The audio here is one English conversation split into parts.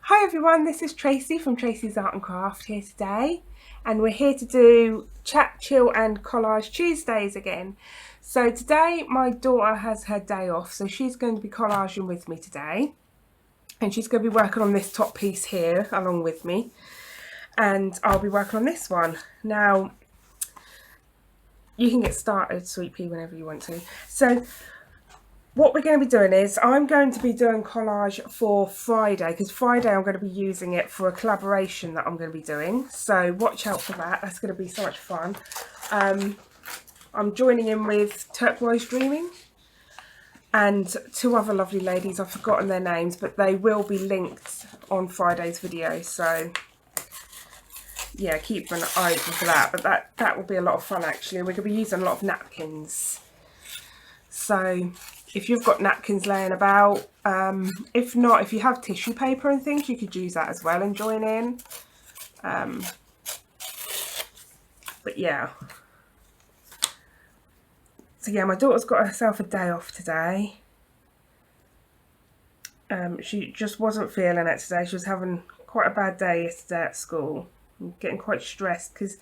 Hi everyone, this is Tracey from Tracey's Art and Craft here today, and we're here to do Chat, Chill and Collage Tuesdays again. So today my daughter has her day off, so she's going to be collaging with me today, and she's going to be working on this top piece here along with me, and I'll be working on this one. Now, you can get started, Sweet Pea, whenever you want to. So what we're going to be doing is I'm going to be doing collage for Friday, because Friday I'm going to be using it for a collaboration that I'm going to be doing. So watch out for that. That's going to be so much fun. I'm joining in with Turquoise Dreaming and two other lovely ladies. I've forgotten their names, but they will be linked on Friday's video. So yeah, keep an eye open for that. But that will be a lot of fun actually. We're going to be using a lot of napkins. So if you've got napkins laying about, if not, if you have tissue paper and things, you could use that as well and join in. But yeah. So yeah, my daughter's got herself a day off today. She just wasn't feeling it today. She was having quite a bad day yesterday at school. I'm getting quite stressed because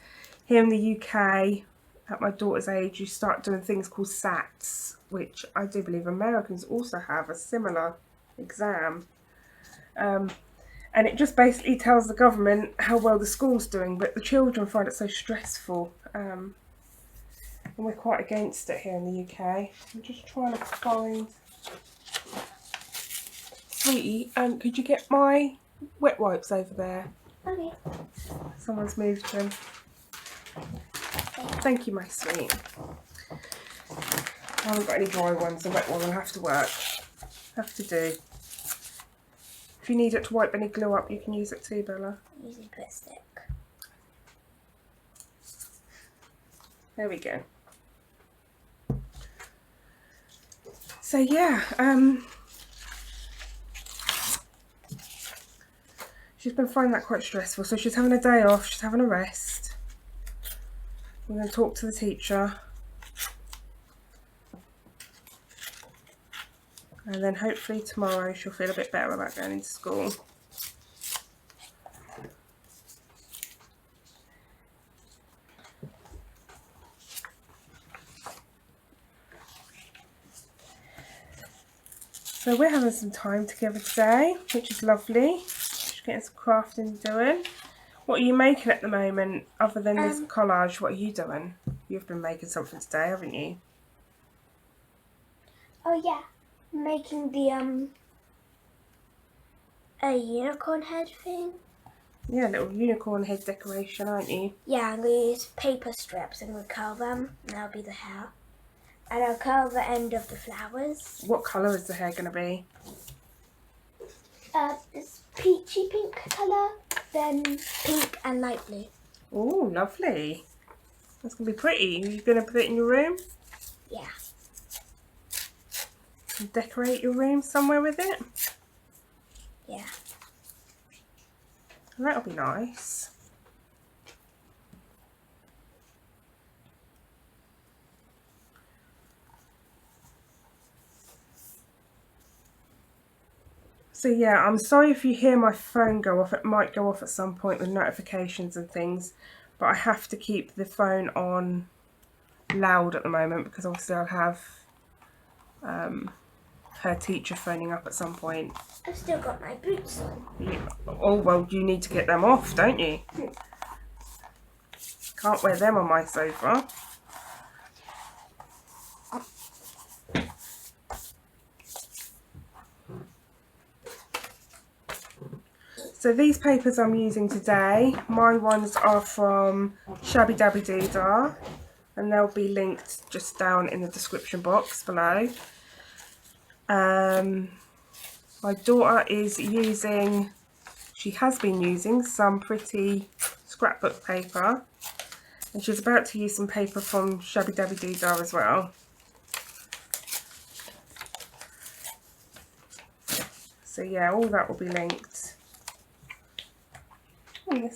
here in the UK, at my daughter's age, you start doing things called SATs, which I do believe Americans also have a similar exam. And it just basically tells the government how well the school's doing, but the children find it so stressful. And we're quite against it here in the UK. I'm just trying to find... Sweetie, could you get my wet wipes over there? Okay. Someone's moved them. Thank you, my sweet. I haven't got any dry ones, the wet one will have to work. Have to do. If you need it to wipe any glue up, you can use it too, Bella. I'm using Grit Stick. There we go. So yeah, she's been finding that quite stressful. So she's having a day off, she's having a rest. We're going to talk to the teacher. And then hopefully tomorrow she'll feel a bit better about going into school. So we're having some time together today, which is lovely. Just getting some crafting doing. What are you making at the moment, other than this collage? What are you doing? You've been making something today, haven't you? Oh yeah, I'm making the a unicorn head thing. Yeah, a little unicorn head decoration, aren't you? Yeah, I'm going to use paper strips and we'll curl them, and that'll be the hair. And I'll curl the end of the flowers. What colour is the hair going to be? It's peachy pink colour, then pink and light blue. Oh, lovely. That's going to be pretty. Are you going to put it in your room? Yeah. And decorate your room somewhere with it? Yeah. That'll be nice. So yeah, I'm sorry if you hear my phone go off. It might go off at some point with notifications and things, but I have to keep the phone on loud at the moment because obviously I'll have her teacher phoning up at some point. I've still got my boots on. Oh, well, you need to get them off, don't you? Can't wear them on my sofa. So these papers I'm using today, my ones are from Shabby Dabby Doodah, and they'll be linked just down in the description box below. My daughter is using, she has been using some pretty scrapbook paper, and she's about to use some paper from Shabby Dabby Doodah as well. So yeah, all that will be linked. Oh,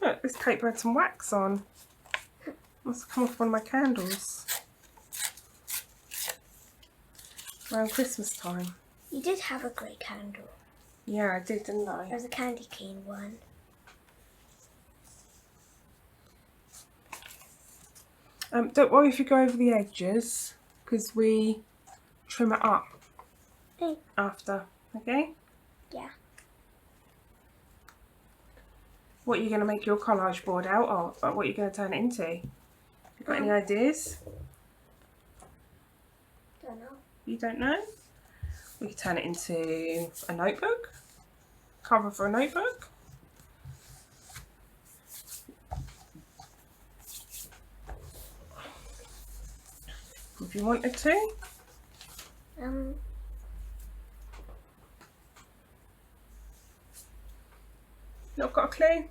look, this paper had some wax on. Must have come off one of my candles. Around Christmas time. You did have a grey candle. Yeah, I did, didn't I? There was a candy cane one. Don't worry if you go over the edges, because we trim it up Okay. after, okay? Yeah. What are you going to make your collage board out of? Or what are you going to turn it into? You got any ideas? Don't know. You don't know? We could turn it into a notebook. Cover for a notebook. If you wanted to. Not got a clue?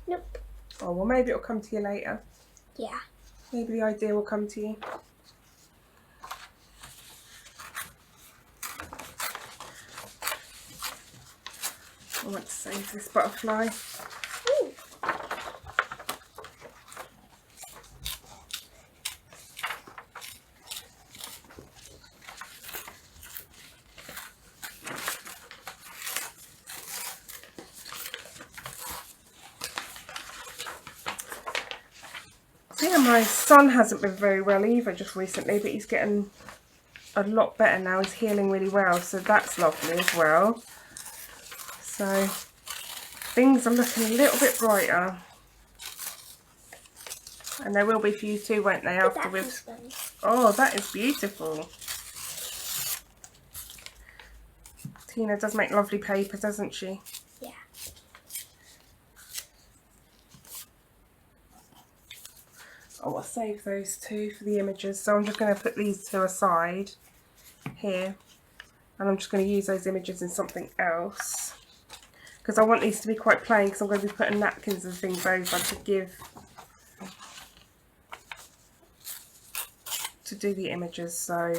Nope. Oh, well, maybe it'll come to you later. Yeah. Maybe the idea will come to you. I want to save this butterfly. Ooh. Yeah, my son hasn't been very well either just recently, but he's getting a lot better now. He's healing really well, so that's lovely as well. So things are looking a little bit brighter. And there will be for you too, won't they, after we've... Oh, that is beautiful. Tina does make lovely paper, doesn't she? Yeah. Oh, I'll save those two for the images. So I'm just going to put these two aside here. And I'm just going to use those images in something else. Because I want these to be quite plain, because I'm going to be putting napkins and things over to do the images, so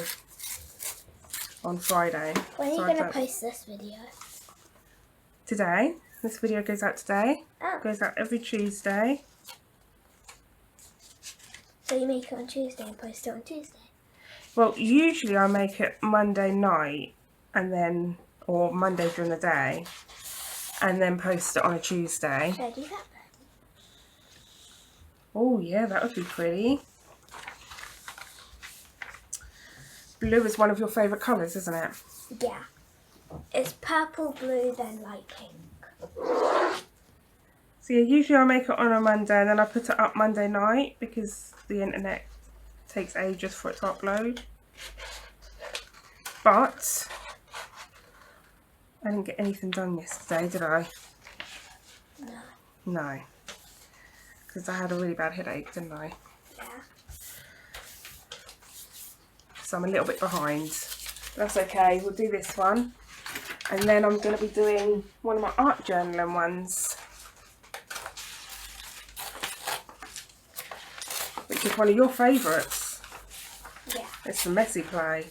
on Friday. When are you So going to post this video? Today. This video goes out today. Oh. It goes out every Tuesday. So you make it on Tuesday and post it on Tuesday? Well, usually I make it Monday night and then, or Monday during the day, and then post it on a Tuesday. Should I do that then? Oh yeah, that would be pretty. Blue is one of your favourite colours, isn't it? Yeah. It's purple, blue, then light pink. So yeah, usually I make it on a Monday and then I put it up Monday night because the internet takes ages for it to upload. But I didn't get anything done yesterday, did I? No. No. Because I had a really bad headache, didn't I? Yeah. So I'm a little bit behind. That's okay, we'll do this one. And then I'm going to be doing one of my art journaling ones, which is one of your favourites. Yeah. It's the messy play.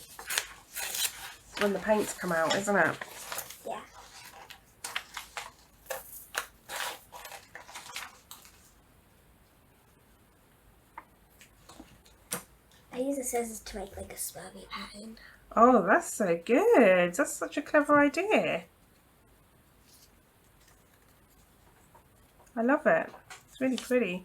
It's when the paints come out, isn't it? Yeah. I use the scissors to make like a smurfy pattern. Oh, that's so good. That's such a clever idea. I love it. It's really pretty.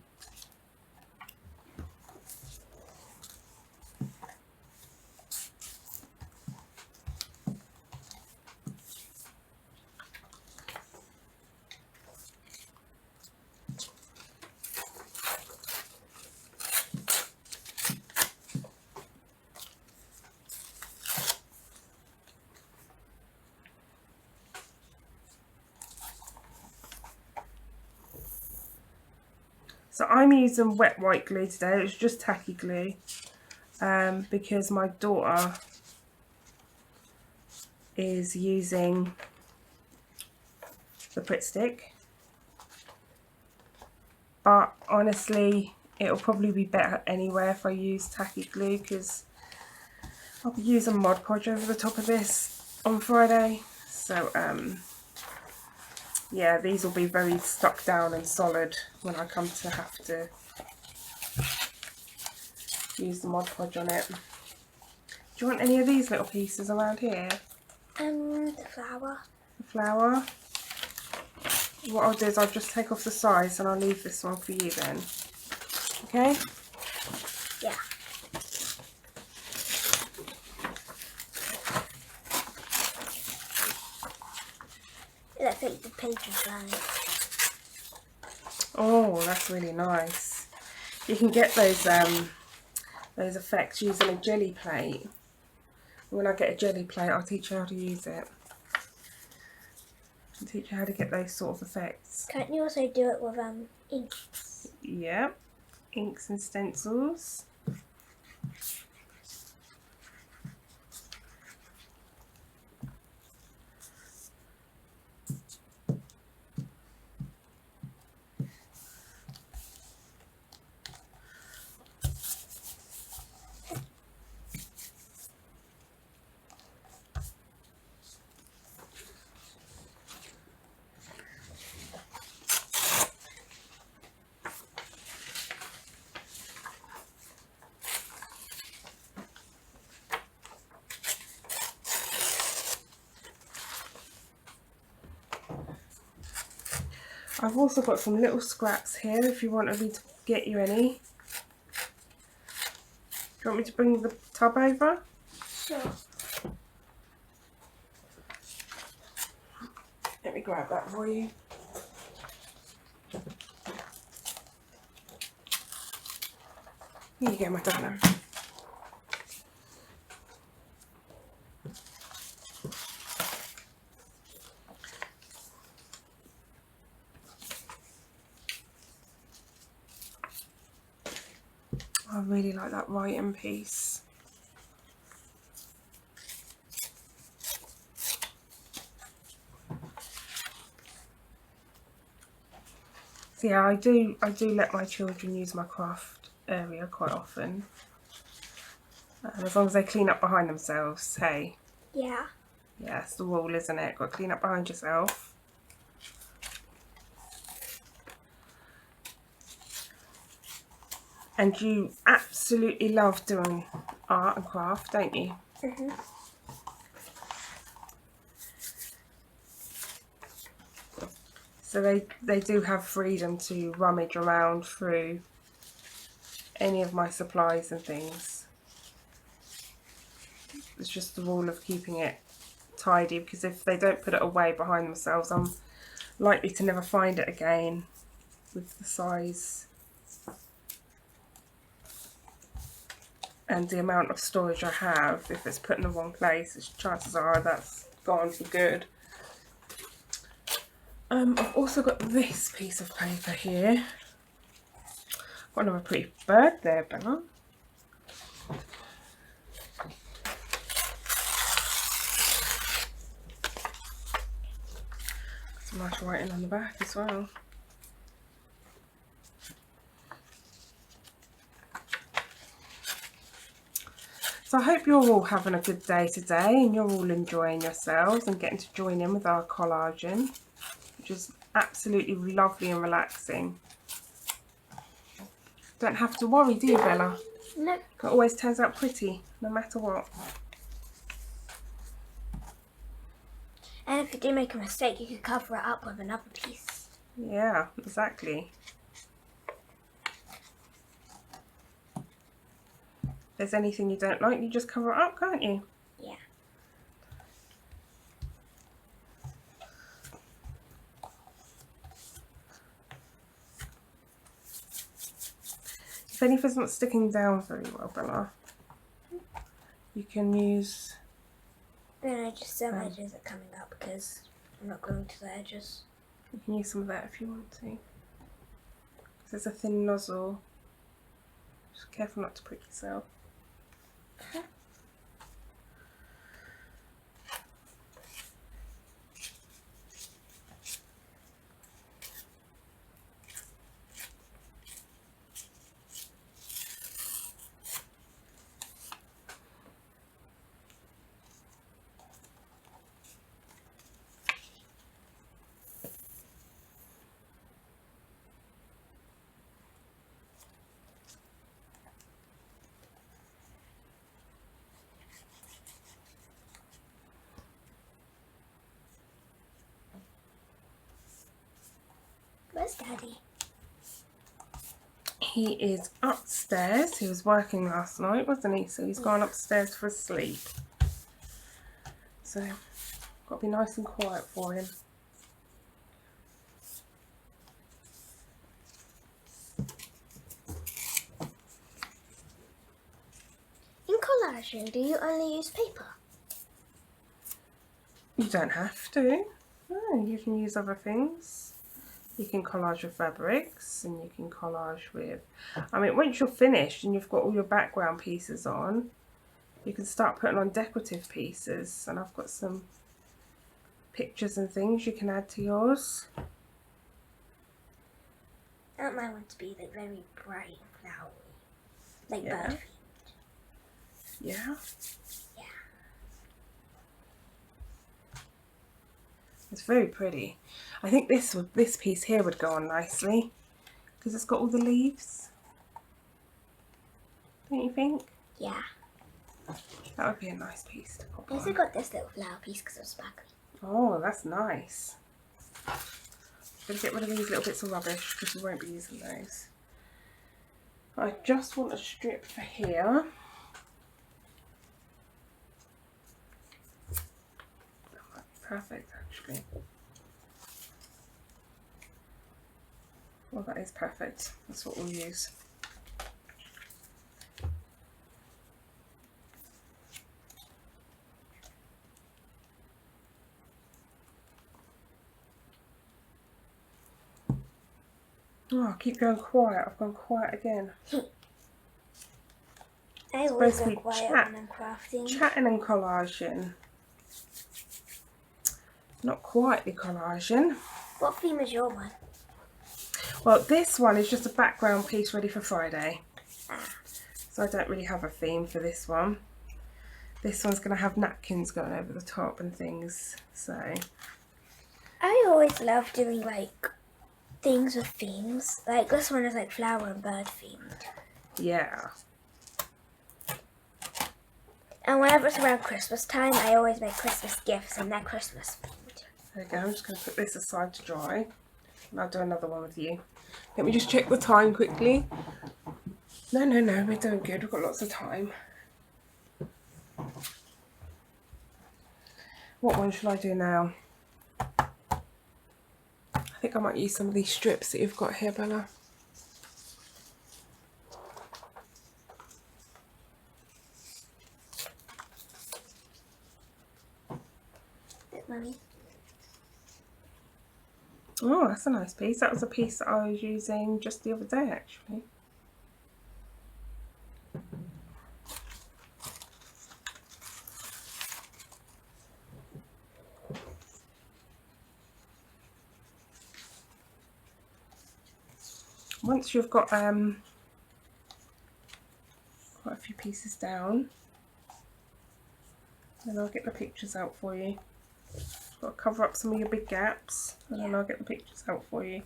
So I'm using wet white glue today. It's just tacky glue because my daughter is using the Pritt stick. But honestly, it'll probably be better anyway if I use tacky glue because I'll be using Mod Podge over the top of this on Friday. So yeah, these will be very stuck down and solid when I come to have to use the Mod Podge on it. Do you want any of these little pieces around here? The flower. the flower. What I'll do is I'll just take off the sides and I'll leave this one for you then. Okay? Yeah. I think the page is done. Oh, that's really nice. You can get those effects using a jelly plate. When I get a jelly plate, I'll teach you how to use it. I'll teach you how to get those sort of effects. Can't you also do it with inks? Yep, inks and stencils. I've also got some little scraps here if you want me to get you any. Do you want me to bring the tub over? Sure. Let me grab that for you. Here you go, my darling. I really like that writing piece. So yeah, I do let my children use my craft area quite often. As long as they clean up behind themselves, hey. Yeah. Yeah, it's the rule, isn't it? Got to clean up behind yourself. And you absolutely love doing art and craft, don't you? Mhm. So they do have freedom to rummage around through any of my supplies and things. It's just the rule of keeping it tidy, because if they don't put it away behind themselves, I'm likely to never find it again with the size and the amount of storage I have. If it's put in the wrong place, chances are that's gone for good. I've also got this piece of paper here. Got another pretty bird there, Bella. Some nice writing on the back as well. So I hope you're all having a good day today and you're all enjoying yourselves and getting to join in with our collaging, which is absolutely lovely and relaxing. Don't have to worry, do you, Bella? No. It always turns out pretty, no matter what. And if you do make a mistake, you can cover it up with another piece. Yeah, exactly. If there's anything you don't like, you just cover it up, can't you? Yeah. If anything's not sticking down very well, Bella, you can use... Then I just some edges are coming up because I'm not going to the edges. You can use some of that if you want to. There's a thin nozzle. Just careful not to prick yourself. Where's Daddy? He is upstairs. He was working last night, wasn't he? So he's gone upstairs for a sleep. So, got to be nice and quiet for him. In collaging, do you only use paper? You don't have to. No, you can use other things. You can collage with fabrics, and you can collage with... I mean, once you're finished and you've got all your background pieces on, you can start putting on decorative pieces. And I've got some pictures and things you can add to yours. I want my one to be like very bright and flowery, like Yeah. bird feet. Yeah. Yeah. It's very pretty. I think this piece here would go on nicely because it's got all the leaves. Don't you think? Yeah. That would be a nice piece to pop I also on. got this little flower piece because it was sparkly. Oh, that's nice. I'm going to get rid of these little bits of rubbish because we won't be using those. I just want a strip for here. That might be perfect actually. Well, that is perfect. That's what we'll use. Oh, I keep going quiet. I've gone quiet again. I always supposed to go be quiet when I'm crafting. Chatting and collaging. Not quite the collaging. What theme is your one? Well, this one is just a background piece ready for Friday. Ah. So I don't really have a theme for this one. This one's going to have napkins going over the top and things. So I always love doing like things with themes. Like this one is like flower and bird themed. yeah. And whenever it's around Christmas time, I always make Christmas gifts and they're Christmas themed. There you go. I'm just going to put this aside to dry. And I'll do another one with you. Let me just check the time quickly. No, we're doing good. We've got lots of time. What one shall I do now? I think I might use some of these strips that you've got here, Bella. Mummy. Oh, that's a nice piece. That was a piece that I was using just the other day, actually. Once you've got quite a few pieces down, then I'll get the pictures out for you. Got to cover up some of your big gaps, and then I'll get the pictures out for you.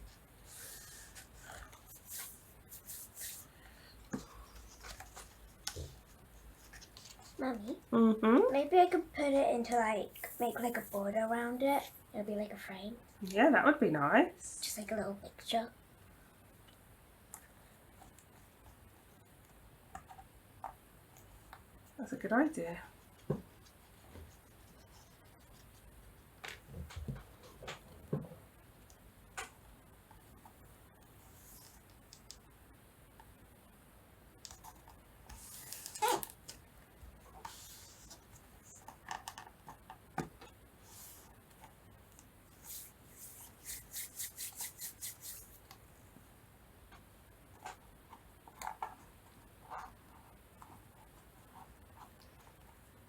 Mummy, Mm-hmm. maybe I could put it into like, make like a border around it. It'll be like a frame. Yeah, that would be nice. Just like a little picture. That's a good idea.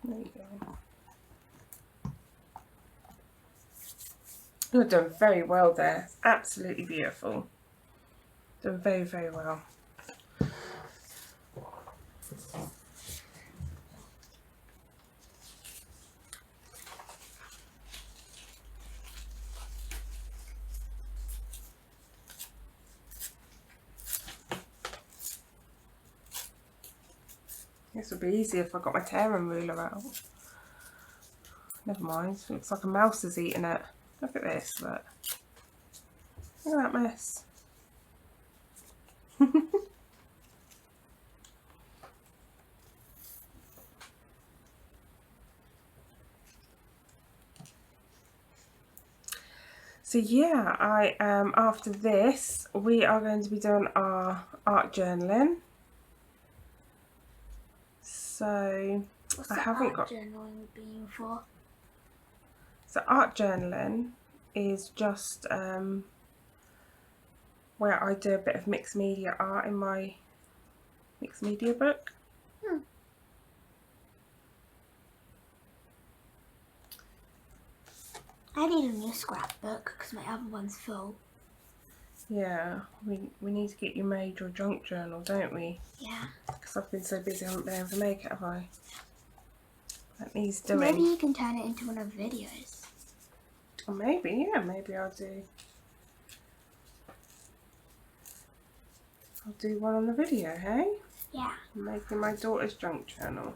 There you go. You've done very well there. Absolutely beautiful. Done very, very well. This would be easier if I got my tearing ruler out. Never mind. It looks like a mouse is eating it. Look at this, look. Look at that mess. So yeah, after this we are going to be doing our art journaling. So What's I the haven't art got journaling being for? so art journaling is just where I do a bit of mixed media art in my mixed media book. I need a new scrapbook because my other one's full. Yeah, we need to get you made your junk journal, don't we? Yeah. Because I've been so busy I haven't been able to make it, have I? That needs doing. Maybe you can turn it into one of the videos. Or maybe, yeah, maybe I'll do one on the video, hey? Yeah. I'm making my daughter's junk journal.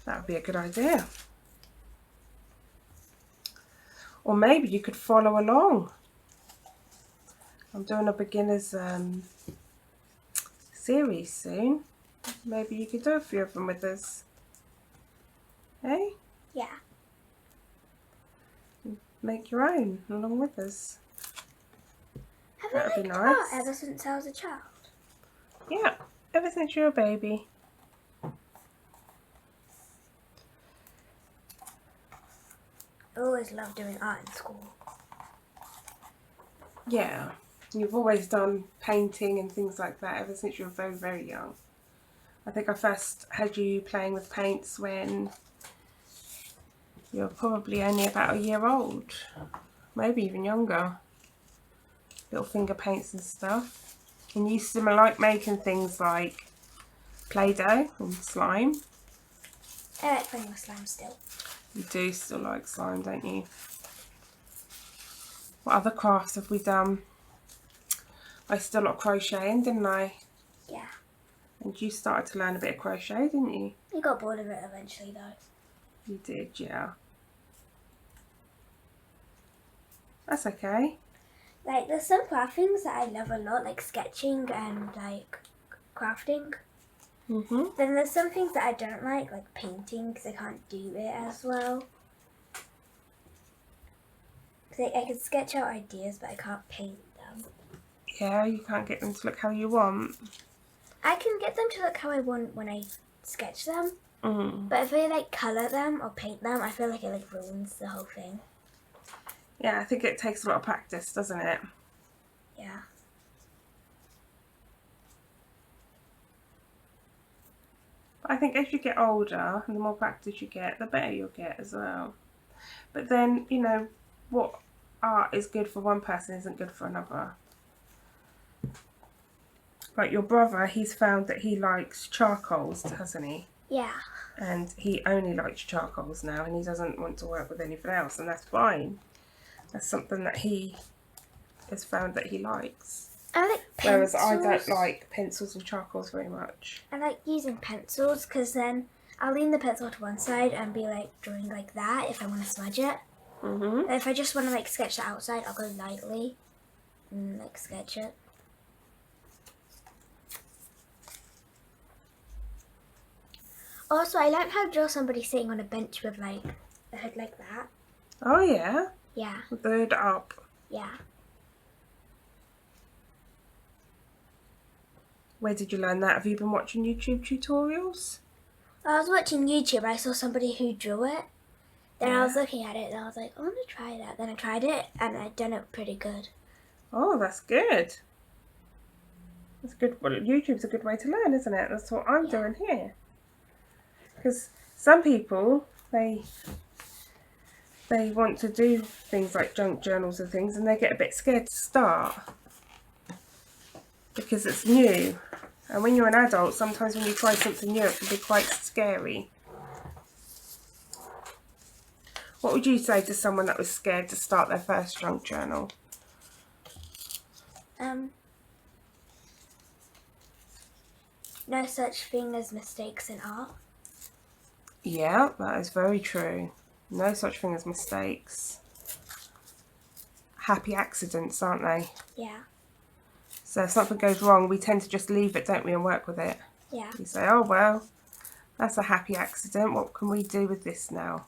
That would be a good idea. Or maybe you could follow along. I'm doing a beginner's series soon. Maybe you could do a few of them with us. Hey? Yeah. Make your own along with us. Have That'd you be liked nice. art ever since I was a child? Yeah, ever since you were a baby. I always loved doing art in school. Yeah, you've always done painting and things like that ever since you were very, very young. I think I first had you playing with paints when you were probably only about a year old, maybe even younger. Little finger paints and stuff. And you used to like making things like Play-Doh and slime. I like playing with slime still. You do still like slime, don't you? What other crafts have we done? I still like crocheting, didn't I? Yeah. And you started to learn a bit of crochet, didn't you? You got bored of it eventually though. You did, yeah. That's okay. Like, there's some craft things that I love a lot, like sketching and like crafting. Mhm. Then there's some things that I don't like painting, because I can't do it as well. Cause I can sketch out ideas, but I can't paint them. Yeah, you can't get them to look how you want. I can get them to look how I want when I sketch them, but if I like colour them or paint them, I feel like it like ruins the whole thing. Yeah, I think it takes a lot of practice, doesn't it? Yeah. But I think as you get older and the more practice you get, the better you'll get as well. But then, you know, what art is good for one person isn't good for another. Like your brother, he's found that he likes charcoals, hasn't he? Yeah. And he only likes charcoals now and he doesn't want to work with anything else, and that's fine. That's something that he has found that he likes. I like pencils. Whereas I don't like pencils and charcoals very much. I like using pencils because then I'll lean the pencil to one side and be like drawing like that if I want to smudge it. Mhm. But if I just want to like sketch the outside, I'll go lightly and like sketch it. Also, I learned how to draw somebody sitting on a bench with like a hood like that. Oh yeah. Yeah. With the hood up. Yeah. Where did you learn that? Have you been watching YouTube tutorials? I was watching YouTube. I saw somebody who drew it. Then I was looking at it and I was like, I want to try that. Then I tried it and I'd done it pretty good. Oh, that's good. That's good. Well, YouTube's a good way to learn, isn't it? That's what I'm doing here. Because some people, they want to do things like junk journals and things, and they get a bit scared to start because it's new. And when you're an adult, sometimes when you try something new, it can be quite scary. What would you say to someone that was scared to start their first junk journal? no such thing as mistakes in art. Yeah, that is very true. No such thing as mistakes. Happy accidents, aren't they? Yeah. So if something goes wrong, we tend to just leave it, don't we, and work with it. Yeah. We say, oh, well, that's a happy accident. What can we do with this now?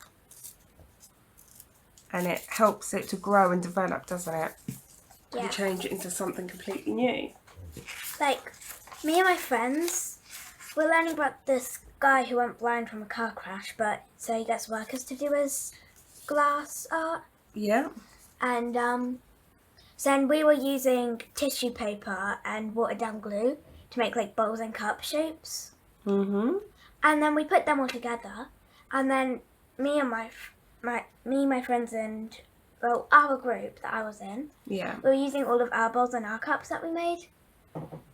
And it helps it to grow and develop, doesn't it? Yeah. And change it into something completely new. Like, me and my friends, we're learning about this guy who went blind from a car crash, but so he gets workers to do his glass art. Yeah. And so then we were using tissue paper and watered down glue to make like bowls and cup shapes. Mm-hmm. And then we put them all together. And then me and my friends and our group that I was in, Yeah. we were using all of our bowls and our cups that we made.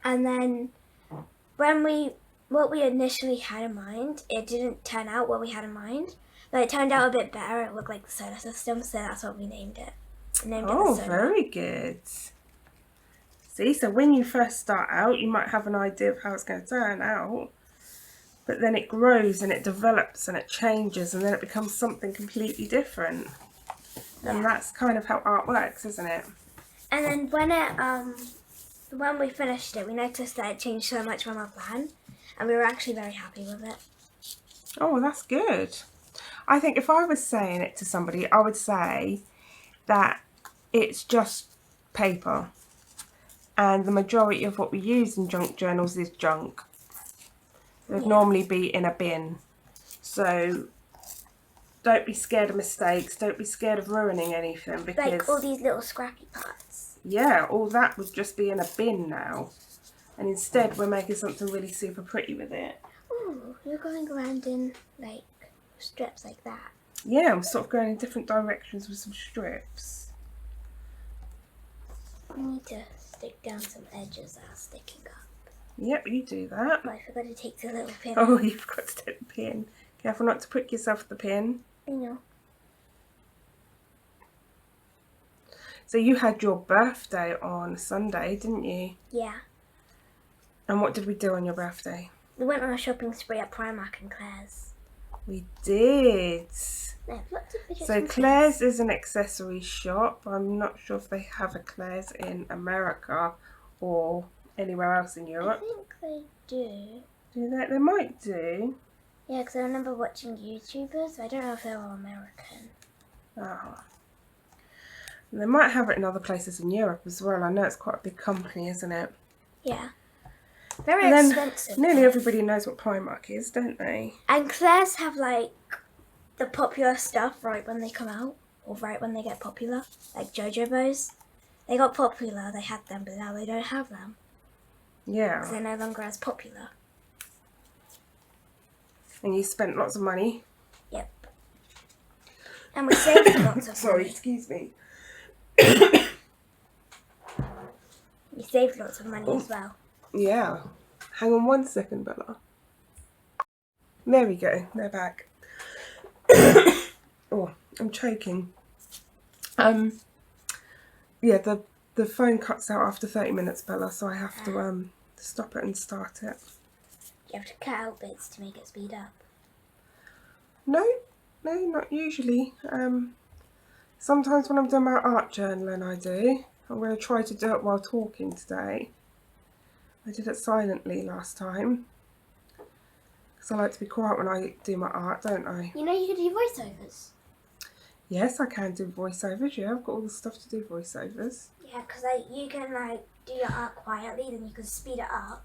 And then what we initially had in mind, it didn't turn out what we had in mind. But it turned out a bit better. It looked like the solar system, so that's what we named it. Oh, very good. See, so when you first start out, you might have an idea of how it's going to turn out. But then it grows and it develops and it changes and then it becomes something completely different. And Yeah. that's kind of how art works, isn't it? And then when we finished it, we noticed that it changed so much from our plan, and we were actually very happy with it. Oh, well, that's good. I think if I was saying it to somebody, I would say that it's just paper. And the majority of what we use in junk journals is junk. It would normally be in a bin. So don't be scared of mistakes. Don't be scared of ruining anything, because Like all these little scrappy parts. yeah, all that would just be in a bin now. And instead we're making something really super pretty with it. Ooh, you're going around in like strips like that. Yeah, I'm sort of going in different directions with some strips. I need to stick down some edges that are sticking up. Yep, you do that. But I forgot to take the little pin. Oh, you forgot to take the pin. Careful not to prick yourself with the pin. I know. So you had your birthday on Sunday, didn't you? Yeah. And what did we do on your birthday? We went on a shopping spree at Primark and Claire's. We did. They have lots of fidget So Claire's is an accessory shop. I'm not sure if they have a Claire's in America or anywhere else in I Europe. think they do. Do they? They might do. Yeah, because I remember watching YouTubers. I don't know if they were American. Oh. They might have it in other places in Europe as well. I know it's quite a big company, isn't it? Yeah. Very And then expensive. nearly everybody knows what Primark is, don't they? And Claire's have like the popular stuff right when they come out, or right when they get popular, like Jojobos. They got popular, they had them, but now they don't have them. Yeah. Because they're no longer as popular. And you spent lots of money. Yep. And we saved lots of Sorry, money. excuse me. We saved lots of money as well. Yeah. Hang on 1 second, Bella. There we go. They're back. Oh, I'm choking. Yeah, the phone cuts out after 30 minutes, Bella, so I have to stop it and start it. You have to cut out bits to make it speed up. No, not usually. Sometimes when I'm doing my art journaling, I do. I'm going to try to do it while talking today. I did it silently last time. Because I like to be quiet when I do my art, don't I? You know you could do voiceovers. Yes, I can do voiceovers. Yeah, I've got all the stuff to do voiceovers. Yeah, because you can do your art quietly, then you can speed it up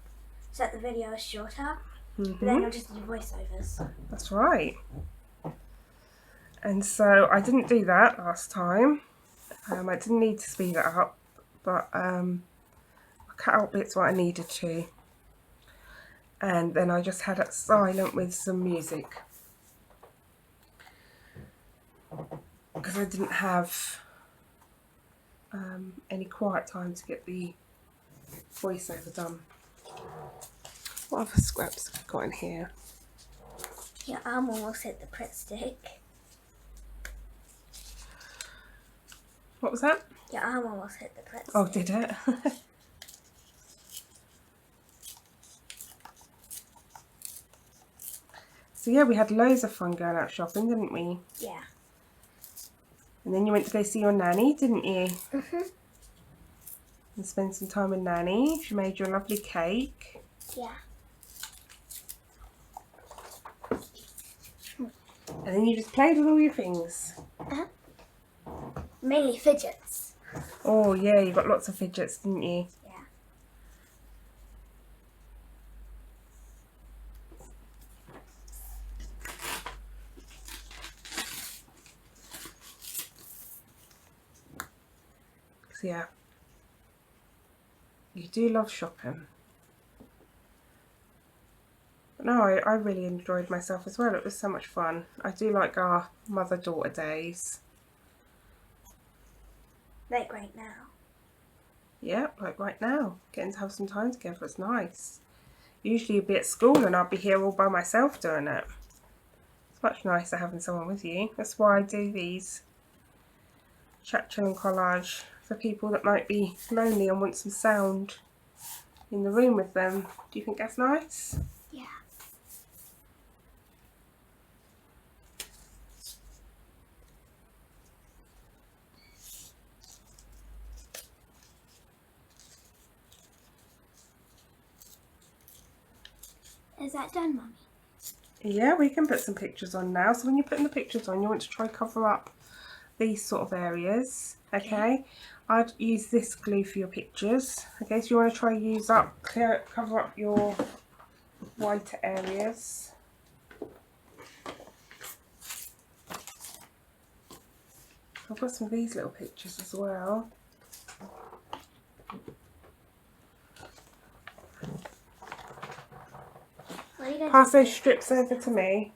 so that the video is shorter. But then you'll just do voiceovers. That's right. And so I didn't do that last time. I didn't need to speed it up, but I cut out bits what I needed to. And then I just had it silent with some music. Because I didn't have any quiet time to get the voiceover done. What other scraps have I got in here? Your arm almost hit the Pritt stick. What was that? Your arm almost hit the Pritt stick. Oh, did it? So yeah, we had loads of fun going out shopping, didn't we? Yeah. And then you went to go see your nanny, didn't you? Mhm. And spend some time with nanny. She made you a lovely cake. Yeah. And then you just played with all your things. Mainly fidgets. Oh yeah, you got lots of fidgets, didn't you? Yeah. So yeah, you do love shopping. But no, I really enjoyed myself as well. It was so much fun. I do like our mother-daughter days. Like right now. Yeah, like right now. Getting to have some time together, it's nice. Usually you'd be at school and I'd be here all by myself doing it. It's much nicer having someone with you. That's why I do these chat, chill and collage for people that might be lonely and want some sound in the room with them. Do you think that's nice? Yeah. Is that done, Mummy? Yeah, we can put some pictures on now. So when you're putting the pictures on, you want to try cover up these sort of areas. Okay, I'd use this glue for your pictures. Okay, so you want to try cover up your whiter areas. I've got some of these little pictures as well. Pass those strips over to me.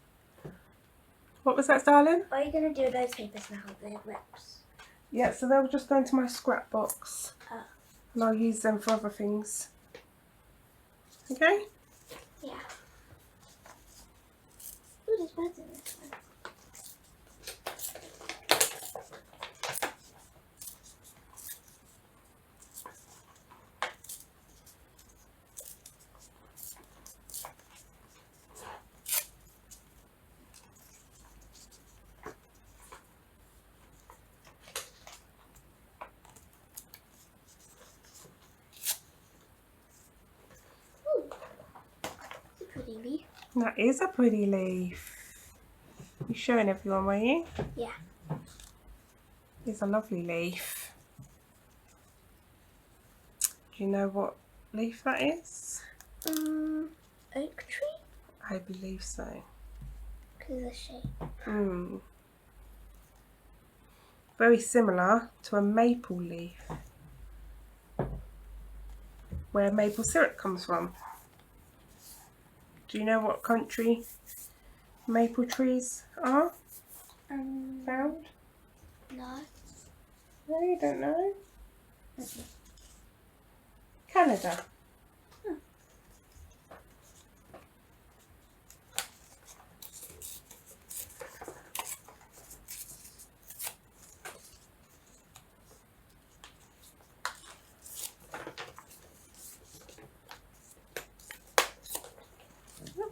What was that, darling? What are you going to do with those papers now? The rips? Yeah, so they'll just go into my scrap box. Oh. And I'll use them for other things. Okay? Yeah. Ooh, there's birds in this one. Pretty leaf. That is a pretty leaf. You're showing everyone, were you? Yeah. It's a lovely leaf. Do you know what leaf that is? Oak tree? I believe so. Because of the shape. Very similar to a maple leaf, where maple syrup comes from. Do you know what country maple trees are found? No. No, you don't know? Canada.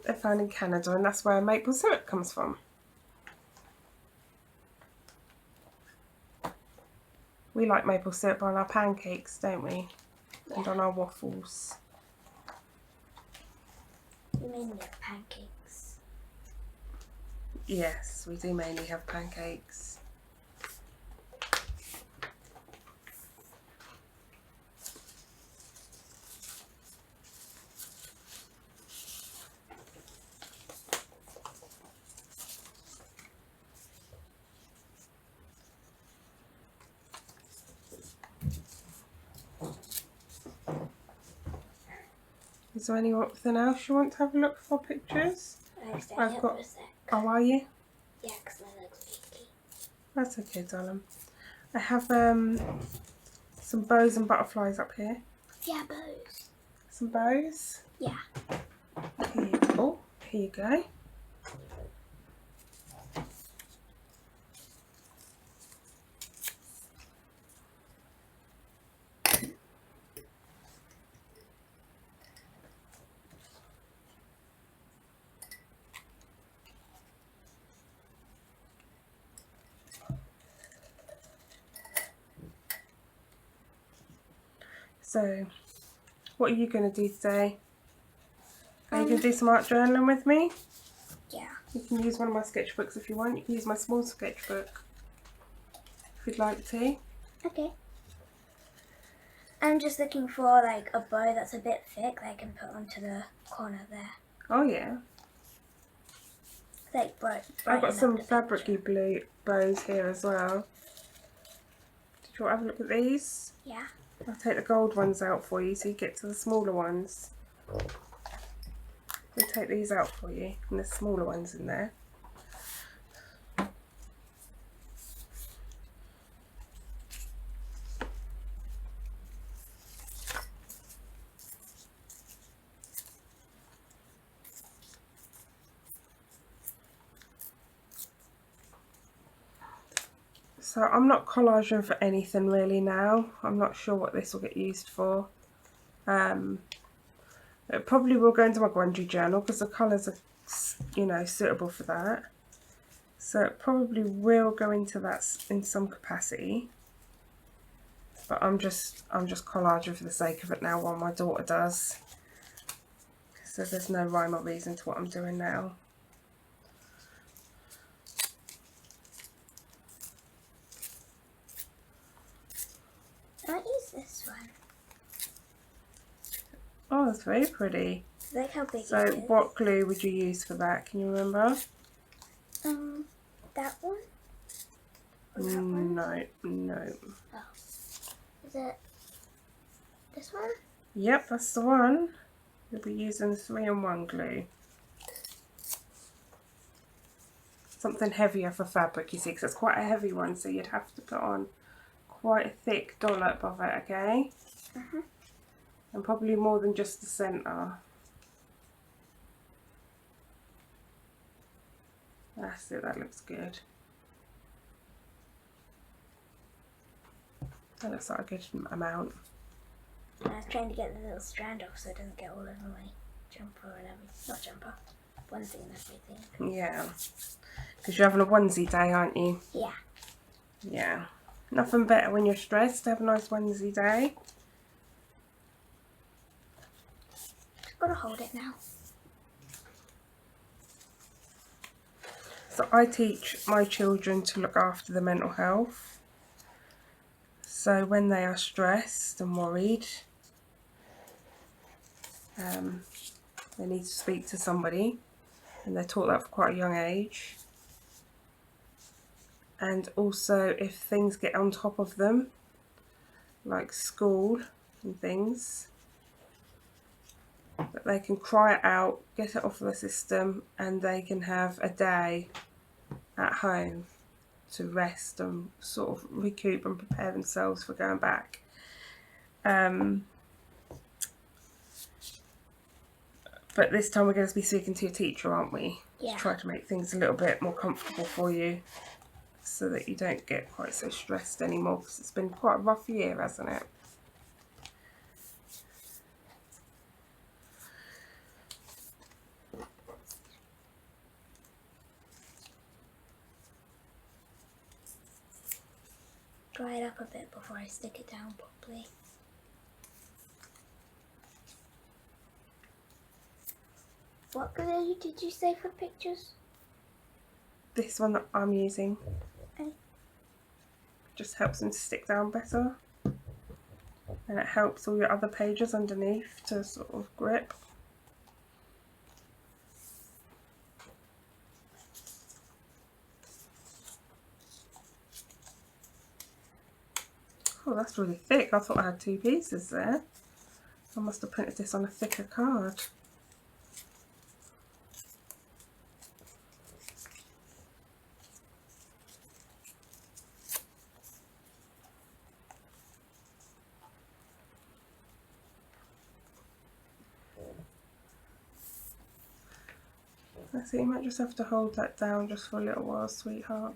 They're found in Canada, and that's where maple syrup comes from. We like maple syrup on our pancakes, don't we? Yeah. And on our waffles. We mainly have pancakes. Yes, we do mainly have pancakes. Is there anything else you want to have a look for pictures? I've got. For a sec. Oh, are you? Yeah, because my legs are achy. That's okay, darling. I have some bows and butterflies up here. Yeah, bows. Some bows. Yeah. Here you go. Oh, here you go. So, what are you going to do today? Are you going to do some art journaling with me? Yeah. You can use one of my sketchbooks if you want. You can use my small sketchbook if you'd like to. Okay. I'm just looking for like a bow that's a bit thick that I can put onto the corner there. Oh yeah. Like I've got some fabric-y blue bows here as well. Did you want to have a look at these? Yeah. I'll take the gold ones out for you so you get to the smaller ones. We'll take these out for you and the smaller ones in there. So I'm not collaging for anything really now. I'm not sure what this will get used for. It probably will go into my grungy journal because the colours are, you know, suitable for that. So it probably will go into that in some capacity. But I'm just collaging for the sake of it now while my daughter does. So there's no rhyme or reason to what I'm doing now. I might use this one. Oh, that's very pretty. Like how big So it is. what glue would you use for that? Can you remember? That one? Or that one? No. Oh. Is it this one? Yep, that's the one. You'll be using 3-in-1 glue. Something heavier for fabric, you see, because it's quite a heavy one, so you'd have to put on quite a thick dollop of it, okay? And probably more than just the centre. That's it, that looks good. That looks like a good amount. I was trying to get the little strand off so it doesn't get all over my jumper and everything. Not jumper, onesie and everything. Yeah. Because you're having a onesie day, aren't you? Yeah. Yeah. Nothing better when you're stressed to have a nice onesie day. I've got to hold it now. So I teach my children to look after their mental health. So when they are stressed and worried, they need to speak to somebody, and they're taught that for quite a young age. And also if things get on top of them, like school and things, that they can cry it out, get it off the system, and they can have a day at home to rest and sort of recoup and prepare themselves for going back. But this time we're going to be speaking to your teacher, aren't we? Yeah. To try to make things a little bit more comfortable for you so that you don't get quite so stressed anymore, because it's been quite a rough year, hasn't it? Dry it up a bit before I stick it down properly. What glue did you say for pictures? This one that I'm using Okay. just helps them to stick down better, and it helps all your other pages underneath to sort of grip. Oh, that's really thick. I thought I had 2 pieces there. I must have printed this on a thicker card. I think you might just have to hold that down just for a little while, sweetheart.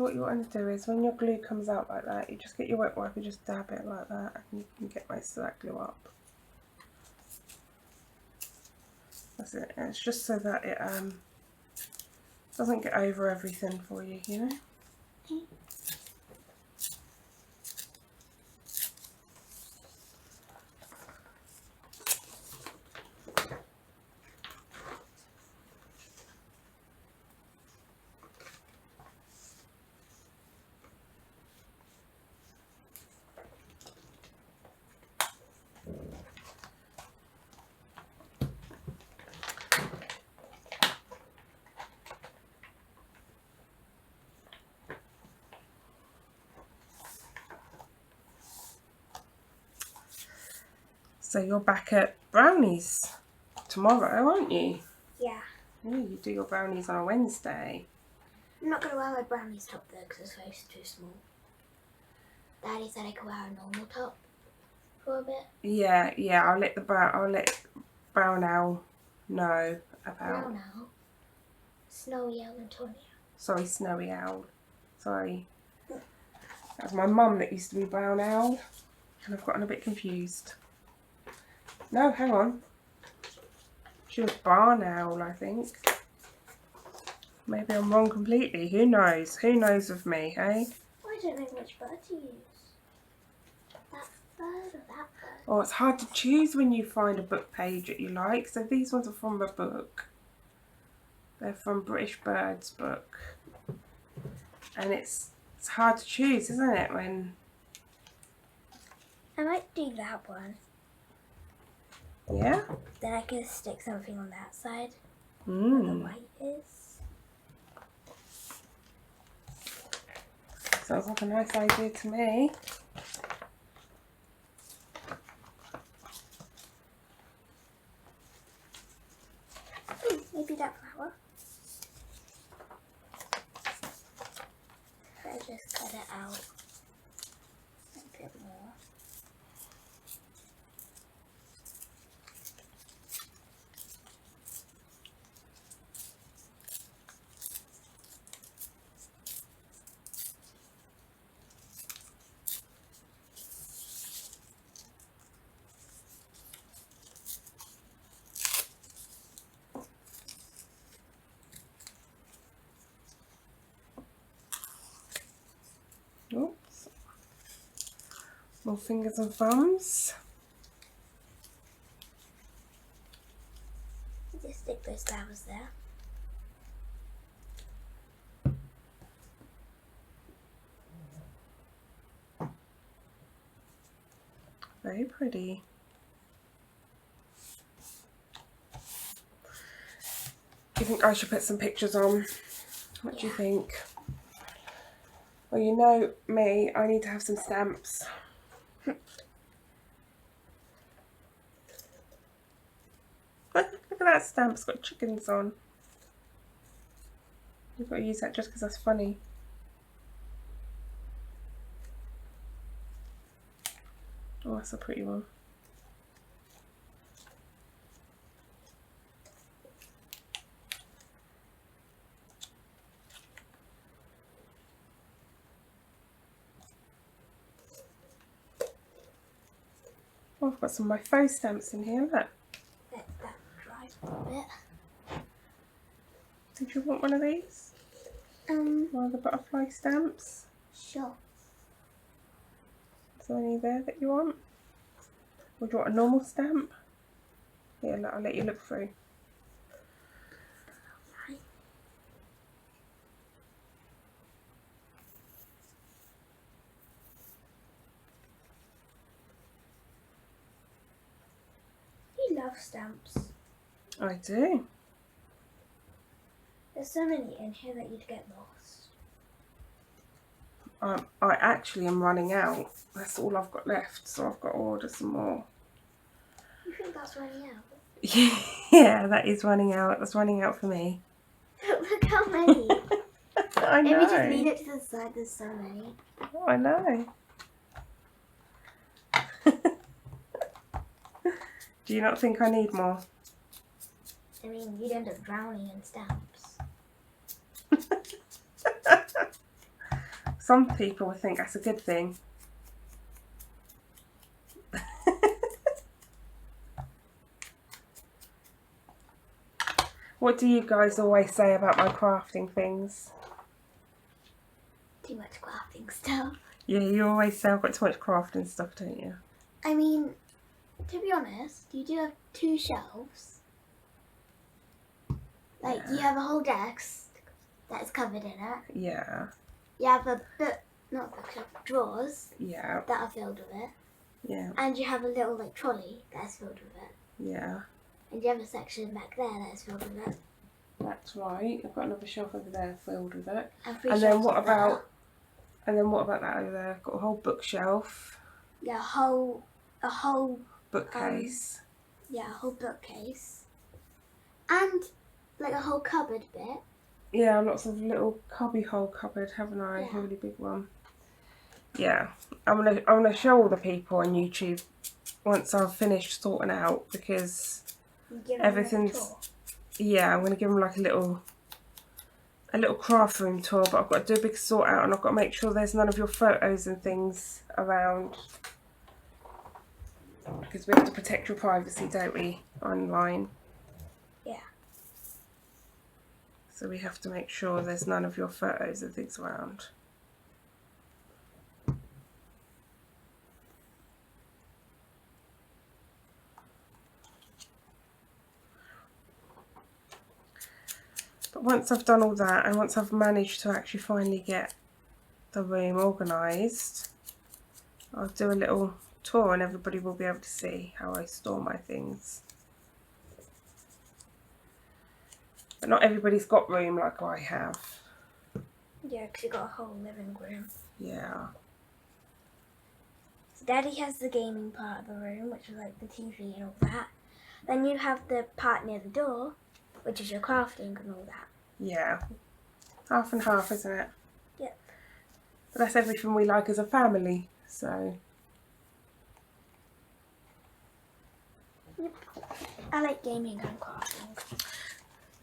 So what you want to do is when your glue comes out like that, you just get your wet wiper, just dab it like that, and you can get most of that glue up. That's it. And it's just so that it doesn't get over everything for you, you know. So you're back at brownies tomorrow, aren't you? Yeah. Yeah, you do your brownies on a Wednesday. I'm not going to wear my brownies top though because it's face too small. Daddy said I could wear a normal top for a bit. Yeah, I'll let Brown Owl know about. Brown Owl? Snowy Owl and Tawny Owl. Sorry, Snowy Owl. Sorry. That was my mum that used to be Brown Owl, and I've gotten a bit confused. No, hang on. She was Barn Owl, I think. Maybe I'm wrong completely. Who knows? Who knows with me, hey? I don't know which bird to use. That bird or that bird? Oh, it's hard to choose when you find a book page that you like. So these ones are from a book. They're from British Birds book. And it's hard to choose, isn't it? When I might do that one. yeah. Then I can stick something on that side where the white is. Sounds like a nice idea to me. Maybe that flower. If I just cut it out a bit more. Oops. More fingers and thumbs. Just stick those flowers there. Very pretty. Do you think I should put some pictures on? What do you think? Well, you know me, I need to have some stamps. Look at that stamp, it's got chickens on. You've got to use that just because that's funny. Oh, that's a pretty one. Oh, I've got some of my faux stamps in here, look. Let that dry for a bit. Did you want one of these? One of the butterfly stamps? Sure. Is there any there that you want? Or do you want a normal stamp? Yeah, look, I'll let you look through. Right. You love stamps. I do. There's so many in here that you'd get lost. I actually am running out. That's all I've got left, so I've got to order some more. You think that's running out? Yeah, that is running out. That's running out for me. Look how many. I know. If we just leave it to the side, there's so many. Oh, I know. Do you not think I need more? I mean, you'd end up drowning in stamps. Some people would think that's a good thing. What do you guys always say about my crafting things? Too much crafting stuff. Yeah, you always say I've got too much crafting stuff, don't you? I mean, to be honest, you do have 2 shelves. Like, you have a whole desk that is covered in it. Yeah. You have a drawers Yeah. that are filled with it. Yeah. And you have a little, like, trolley that is filled with it. Yeah. And you have a section back there that is filled with it. That's right. I've got another shelf over there filled with it. And then what about? And then what about that over there? I've got a whole bookshelf. Yeah, a whole bookcase. A whole bookcase. And like a whole cupboard bit. Yeah, lots of little cubby hole cupboard, haven't I? Yeah. A really big one. Yeah, I'm gonna show all the people on YouTube once I've finished sorting out, because everything's. Yeah, I'm gonna give them like a little craft room tour, but I've got to do a big sort out, and I've got to make sure there's none of your photos and things around, because we have to protect your privacy, don't we, online? Yeah. So we have to make sure there's none of your photos and things around. But once I've done all that, and once I've managed to actually finally get the room organised, I'll do a little tour and everybody will be able to see how I store my things. But not everybody's got room like I have. Yeah, because you got a whole living room. Yeah. So Daddy has the gaming part of the room, which is like the TV and all that. Then you have the part near the door, which is your crafting and all that. Yeah. Half and half, isn't it? Yep. But that's everything we like as a family, so. Yep. I like gaming and crafting.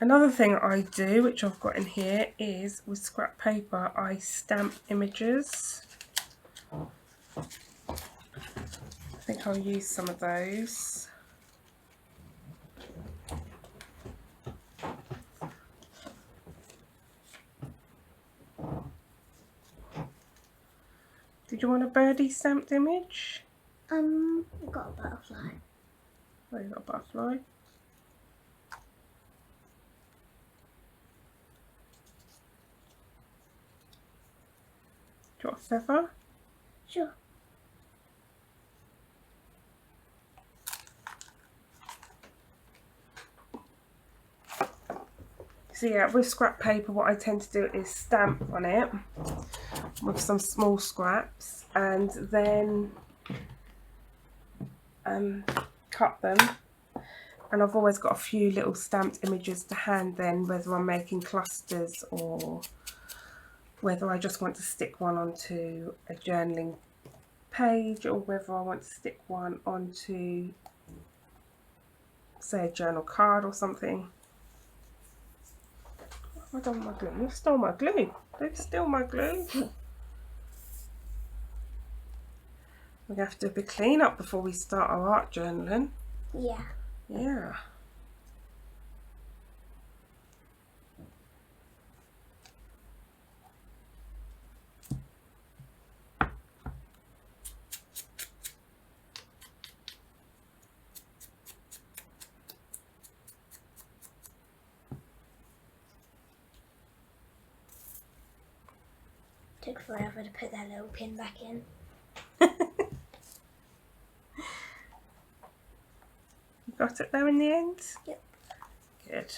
Another thing I do, which I've got in here, is with scrap paper, I stamp images. I think I'll use some of those. Did you want a birdie stamped image? I've got a butterfly. Oh, you got a butterfly. Do you want a feather? Sure. So yeah, with scrap paper, what I tend to do is stamp on it with some small scraps, and then cut them. And I've always got a few little stamped images to hand then, whether I'm making clusters or whether I just want to stick one onto a journaling page, or whether I want to stick one onto, say, a journal card or something. I don't want my glue. You stole my glue. They've stolen my glue. We're going to have to do a big clean up before we start our art journaling. Yeah. Yeah. Took forever to put that little pin back in. You got it there in the end? Yep. Good.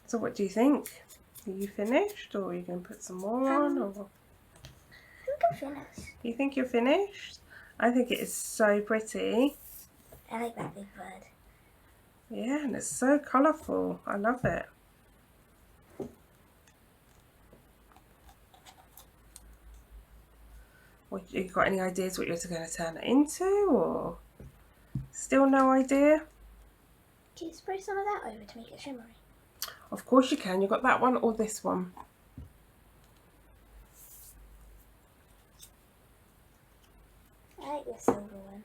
So what do you think? Are you finished, or are you going to put some more on? Or I think I'm finished. you think you're finished? I think it is so pretty. I like that big bird. Yeah, and it's so colourful. I love it. What, you got any ideas what you're going to turn it into, or still no idea? Can you spray some of that over to make it shimmery? Of course you can. You've got that one or this one. I like the silver one.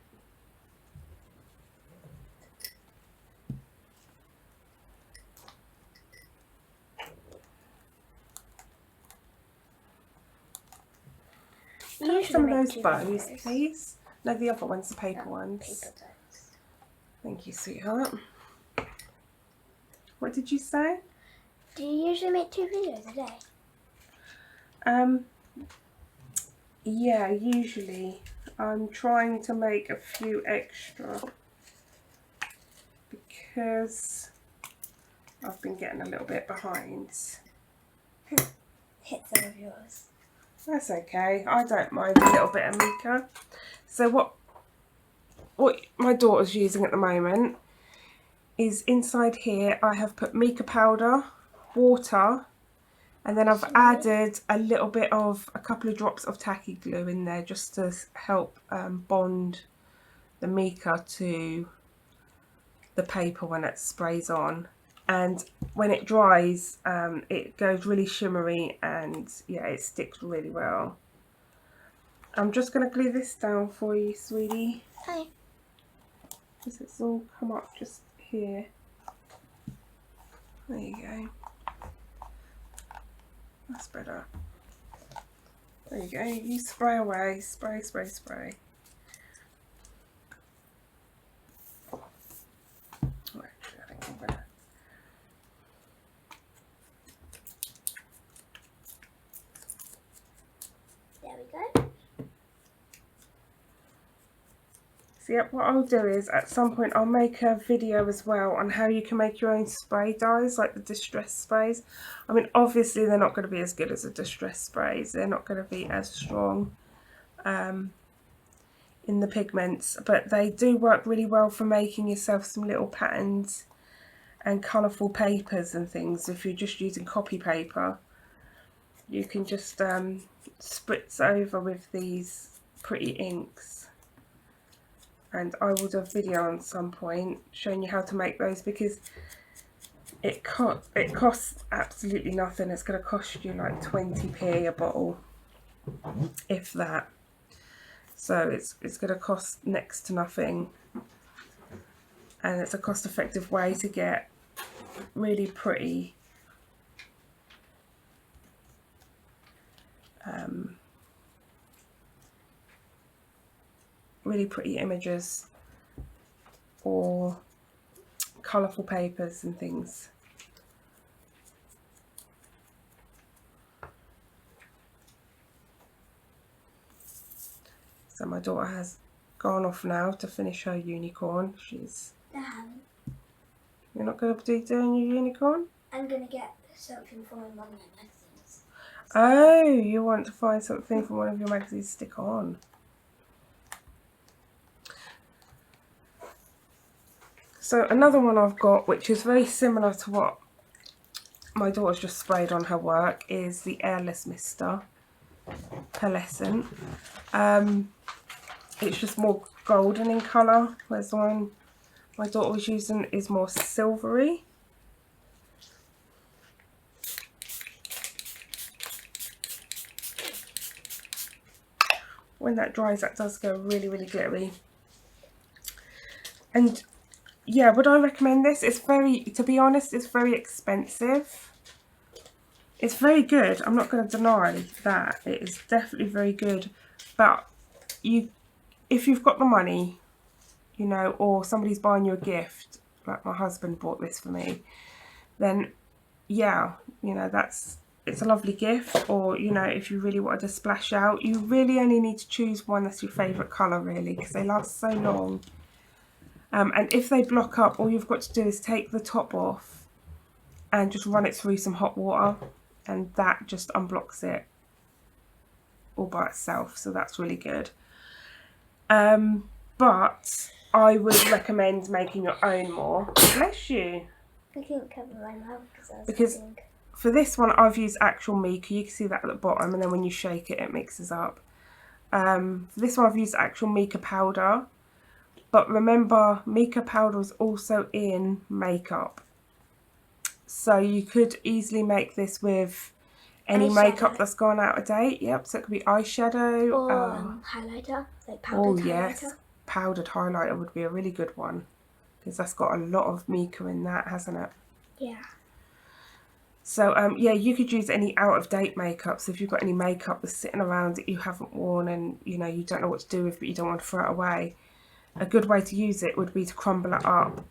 Can I have some of those bows, please? No, the other ones, the paper ones. Paper toes. Thank you, sweetheart. What did you say? Do you usually make 2 videos a day? Yeah, usually. I'm trying to make a few extra because I've been getting a little bit behind. Hit some of yours. That's okay. I don't mind a little bit of mica. So what my daughter's using at the moment is inside here I have put mica powder, water, and then I've added a couple of drops of tacky glue in there just to help bond the mica to the paper when it sprays on. And when it dries, it goes really shimmery and yeah, it sticks really well. I'm just going to glue this down for you, sweetie. Hi. Because it's all come up just here. There you go. That's better. There you go. You spray away. Spray, spray, spray. Oh, actually, I think I'm going to... There we go. So yeah, what I'll do is at some point I'll make a video as well on how you can make your own spray dyes, like the distress sprays. I mean, obviously they're not going to be as good as the distress sprays. They're not going to be as strong in the pigments, but they do work really well for making yourself some little patterns and colourful papers and things. If you're just using copy paper, you can just spritz over with these pretty inks. And I will do a video on some point showing you how to make those, because it costs absolutely nothing. It's going to cost you like 20p a bottle, if that. So it's going to cost next to nothing, and it's a cost-effective way to get really pretty images or colourful papers and things. So my daughter has gone off now to finish her unicorn. You're not going to be doing your unicorn? I'm going to get something from one of my magazines. Oh, you want to find something from one of your magazines to stick on. So another one I've got, which is very similar to what my daughter's just sprayed on her work, is the Airless Mister Pearlescent. It's just more golden in colour, whereas the one my daughter was using is more silvery. When that dries, that does go really, really glittery. And yeah, would I recommend this? It's very, to be honest, it's very expensive. It's very good. I'm not going to deny that. It is definitely very good. But if you've got the money, you know, or somebody's buying you a gift, like my husband bought this for me, then yeah, you know, it's a lovely gift. Or, you know, if you really wanted to splash out, you really only need to choose one that's your favourite colour, really, because they last so long. And if they block up, all you've got to do is take the top off and just run it through some hot water, and that just unblocks it all by itself. So that's really good. But I would recommend making your own more. Bless you. I can't cover my mouth because for this one I've used actual mica. You can see that at the bottom, and then when you shake it, it mixes up. For this one I've used actual mica powder. But remember, mica powder is also in makeup. So you could easily make this with any makeup that's gone out of date. Yep, so it could be eyeshadow. Or highlighter, like powdered Oh highlighter. yes, powdered highlighter would be a really good one. Because that's got a lot of mica in that, hasn't it? Yeah. So yeah, you could use any out of date makeup. So if you've got any makeup that's sitting around that you haven't worn and you know you don't know what to do with, but you don't want to throw it away, a good way to use it would be to crumble it up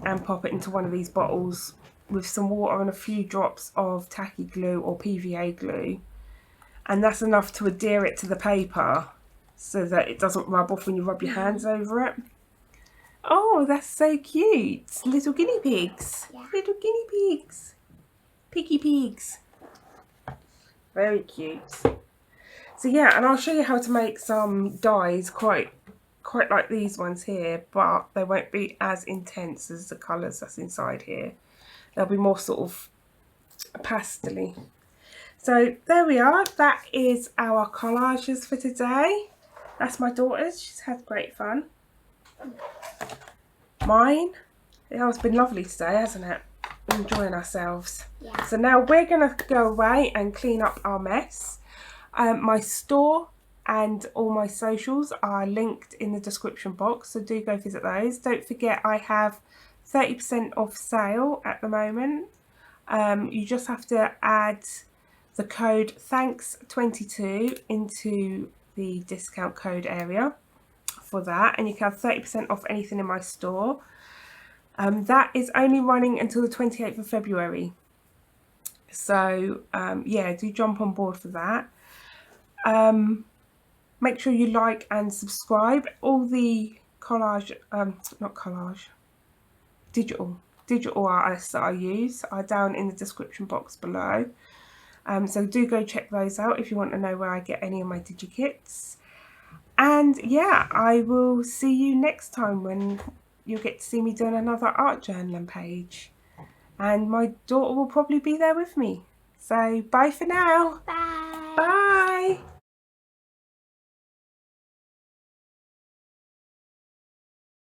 and pop it into one of these bottles with some water and a few drops of tacky glue or PVA glue, and that's enough to adhere it to the paper so that it doesn't rub off when you rub your hands over it. Oh, that's so cute. Little guinea pigs. Yeah. Little guinea pigs. Piggy pigs. Very cute. So yeah, and I'll show you how to make some dyes quite like these ones here, but they won't be as intense as the colours that's inside here. They'll be more sort of pastel-y. So there we are. That is our collages for today. That's my daughter's. She's had great fun. Mine. Yeah, it's been lovely today, hasn't it? Enjoying ourselves. Yeah. So now we're going to go away and clean up our mess. My store and all my socials are linked in the description box, so do go visit those. Don't forget I have 30% off sale at the moment. You just have to add the code THANKS22 into the discount code area for that, and you can have 30% off anything in my store. That is only running until the 28th of February. So yeah, do jump on board for that. Make sure you like and subscribe. All the digital artists that I use are down in the description box below. So do go check those out if you want to know where I get any of my digikits. And yeah, I will see you next time when you'll get to see me doing another art journaling page. And my daughter will probably be there with me. So bye for now. Bye. Bye.